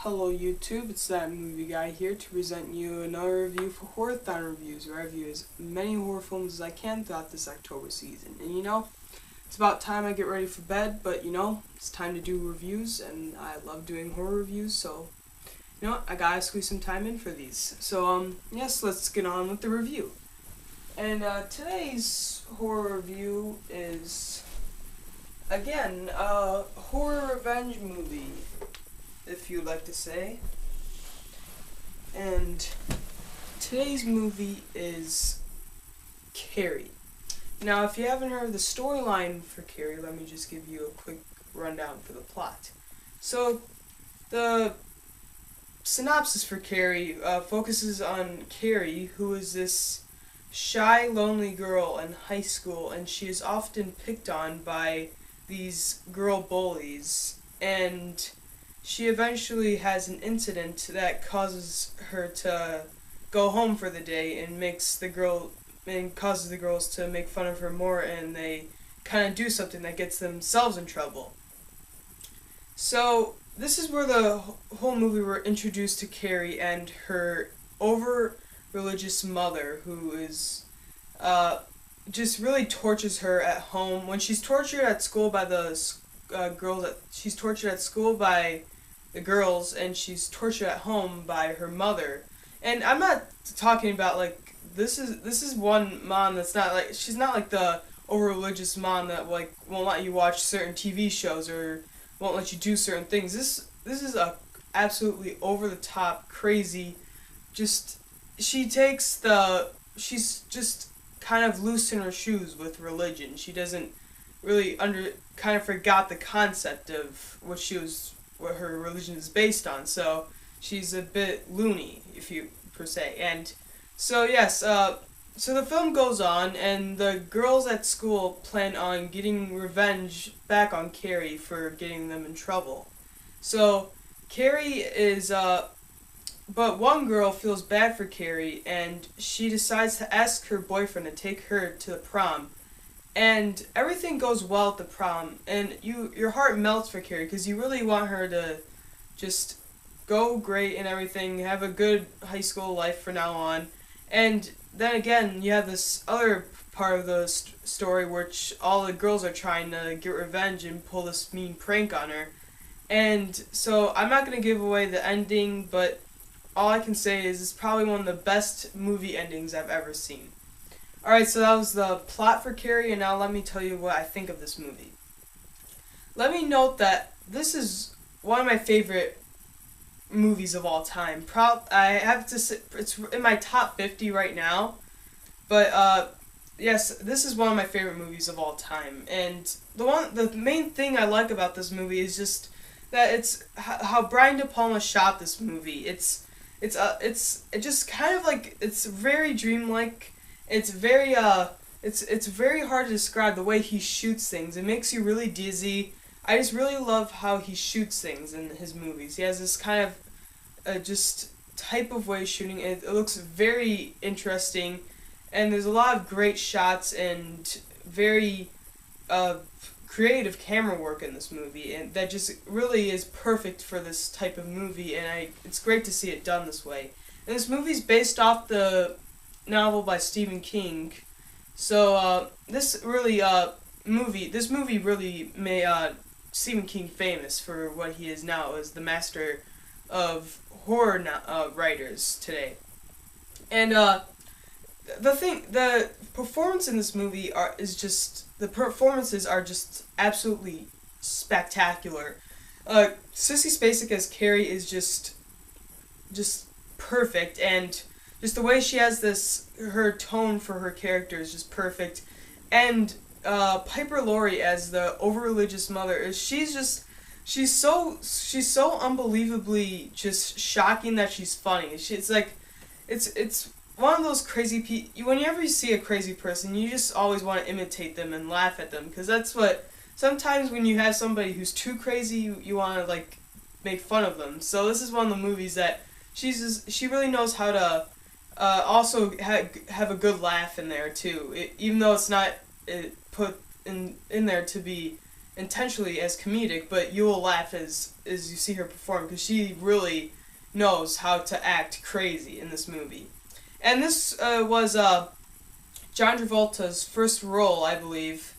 Hello YouTube, it's that movie guy here to present you another review for Horror-thon Reviews, where I review as many horror films as I can throughout this October season. And it's about time I get ready for bed, but it's time to do reviews, and I love doing horror reviews, so I gotta squeeze some time in for these. So yes, let's get on with the review. And today's horror review is, again, a horror revenge movie, if you'd like to say. And today's movie is Carrie. Now, if you haven't heard the storyline for Carrie, let me just give you a quick rundown for the plot. So, the synopsis for Carrie focuses on Carrie, who is this shy, lonely girl in high school, and she is often picked on by these girl bullies, and she eventually has an incident that causes her to go home for the day and causes the girls to make fun of her more, and they kind of do something that gets themselves in trouble. So this is where the whole movie we're introduced to Carrie and her over-religious mother, who is just really tortures her at home. When she's tortured at school by the she's tortured at school by the girls, and she's tortured at home by her mother. And I'm not talking about this is one mom that's not she's not like the over religious mom that won't let you watch certain TV shows or won't let you do certain things. This is a absolutely over the top crazy, she's just kind of loose in her shoes with religion. She doesn't really kind of forgot the concept of what her religion is based on, so she's a bit loony, per se. And so yes, so the film goes on, and the girls at school plan on getting revenge back on Carrie for getting them in trouble. So Carrie is, but one girl feels bad for Carrie, and she decides to ask her boyfriend to take her to the prom. And everything goes well at the prom, and your heart melts for Carrie because you really want her to just go great and everything, have a good high school life from now on. And then again, you have this other part of the story which all the girls are trying to get revenge and pull this mean prank on her. And so I'm not going to give away the ending, but all I can say is it's probably one of the best movie endings I've ever seen. Alright, so that was the plot for Carrie, and now let me tell you what I think of this movie. Let me note that this is one of my favorite movies of all time. I have to say, it's in my top 50 right now, but yes, this is one of my favorite movies of all time. And the main thing I like about this movie is just that it's how Brian De Palma shot this movie. It's just kind of it's very dreamlike. It's very it's very hard to describe the way he shoots things. It makes you really dizzy. I just really love how he shoots things in his movies. He has this kind of just type of way of shooting it. It looks very interesting, and there's a lot of great shots and very creative camera work in this movie, and that just really is perfect for this type of movie, and it's great to see it done this way. And this movie's based off the novel by Stephen King, so this movie really made Stephen King famous for what he is now as the master of horror writers today. And the performance in this movie the performances are just absolutely spectacular. Sissy Spacek as Carrie is just perfect, and just the way she has her tone for her character is just perfect. And Piper Laurie as the over-religious mother she's so unbelievably just shocking that she's funny. It's one of those crazy whenever you see a crazy person, you just always want to imitate them and laugh at them, because that's what sometimes when you have somebody who's too crazy, you want to make fun of them. So this is one of the movies that she really knows how to also have a good laugh in there too, even though it's not put in there to be intentionally as comedic, but you will laugh as you see her perform, because she really knows how to act crazy in this movie. And this was John Travolta's first role, I believe,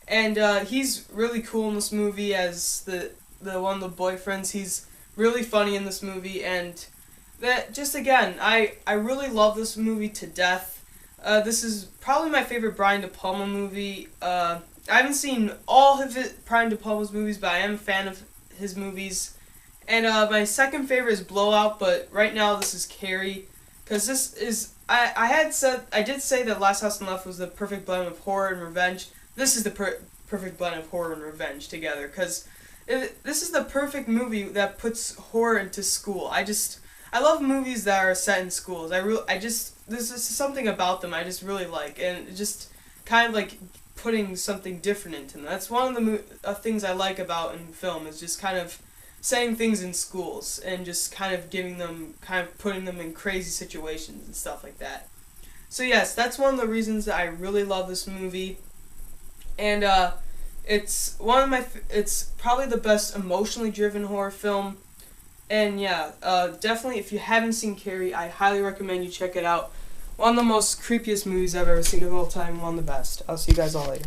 and he's really cool in this movie as the one of the boyfriends. He's really funny in this movie, and that just again, I really love this movie to death. This is probably my favorite Brian De Palma movie. I haven't seen all of Brian De Palma's movies, but I am a fan of his movies. And my second favorite is Blowout, but right now this is Carrie, because this is I did say that Last House on the Left was the perfect blend of horror and revenge. This is the perfect blend of horror and revenge together, because this is the perfect movie that puts horror into school. I love movies that are set in schools. There's just something about them I just really like, and it just kind of like putting something different into them. That's one of the things I like about in film, is just kind of saying things in schools and just kind of putting them in crazy situations and stuff like that. So yes, that's one of the reasons that I really love this movie, and it's it's probably the best emotionally driven horror film. And yeah, definitely if you haven't seen Carrie, I highly recommend you check it out. One of the most creepiest movies I've ever seen of all time, one of the best. I'll see you guys all later.